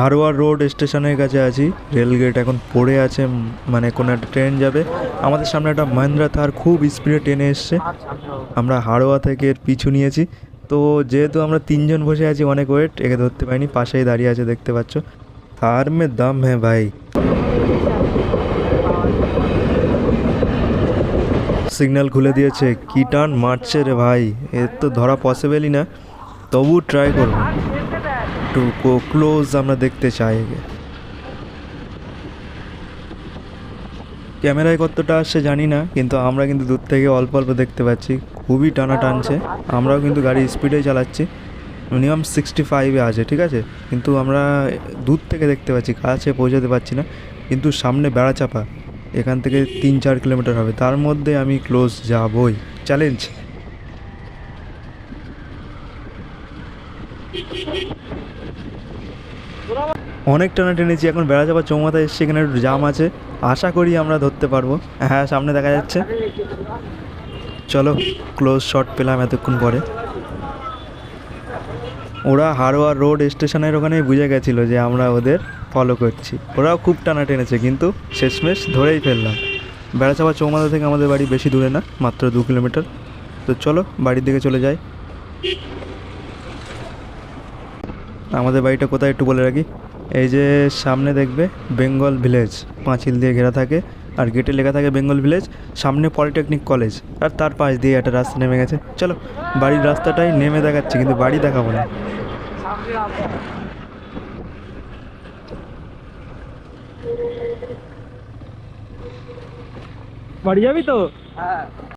হারোয়ার road স্টেশনের কাছে আছি। রেলগেট এখন পড়ে আছে, মানে কোনো একটা ট্রেন যাবে। আমাদের সামনে একটা মহিন্দ্রা থার খুব স্পিডে ট্রেনে এসছে। আমরা হাড়োয়া থেকে এর পিছু নিয়েছি। তো যেহেতু আমরা তিনজন বসে আছি, অনেক ওয়েট, একে ধরতে পারিনি। পাশেই দাঁড়িয়ে আছে, দেখতে পাচ্ছ। থার মে দম হ্যাঁ ভাই। সিগন্যাল খুলে দিয়েছে, কি টান মারছে রে ভাই, এর তো ধরা পসিবলই না। তবু ট্রাই করবো, একটু ক্লোজ আমরা দেখতে চাই। ক্যামেরায় কতটা আসছে জানি না, কিন্তু আমরা কিন্তু দূর থেকে অল্প অল্প দেখতে পাচ্ছি। খুবই টানা টানছে। আমরাও কিন্তু গাড়ি স্পিডেই চালাচ্ছি, মিনিমাম 65-এ আছে, ঠিক আছে। কিন্তু আমরা দূর থেকে দেখতে পাচ্ছি, কাছে পৌঁছাতে পারছি না। কিন্তু সামনে বেড়াচাপা, এখান থেকে 3-4 কিলোমিটার হবে, তার মধ্যে আমি ক্লোজ যাবই। চ্যালেঞ্জ। অনেক টানা টেনেছি, এখন বেড়াচাপা চৌমাথায় এসছে, এখানে একটু জাম আছে। আশা করি আমরা ধরতে পারবো। হ্যাঁ, সামনে দেখা যাচ্ছে। চলো, ক্লোজ শট পেলাম এতক্ষণ পরে। ওরা হারোয়ার রোড স্টেশনের ওখানেই বুঝে গেছিলো যে আমরা ওদের ফলো করছি। ওরাও খুব টানা টেনেছে, কিন্তু শেষমেশ ধরেই ফেললাম। বেড়াচাপা চৌমাথা থেকে আমাদের বাড়ি বেশি দূরে না, মাত্র 2 কিলোমিটার। তো চলো বাড়ির দিকে চলে যাই। আমাদের বাড়িটা কোথায় একটু বলে রাখি। এই যে সামনে দেখবে বেঙ্গল ভিলেজ, পাঁচিল দিয়ে ঘেরা থাকে, আর গেটে লেখা থাকে বেঙ্গল ভিলেজ। সামনে পলিটেকনিক কলেজ, আর তার পাশ দিয়ে একটা রাস্তা নেমে গেছে। চলো বাড়ির রাস্তাটাই নেমে দেখাচ্ছি, কিন্তু বাড়ি দেখাবো না। বাড়ি যাবি তো?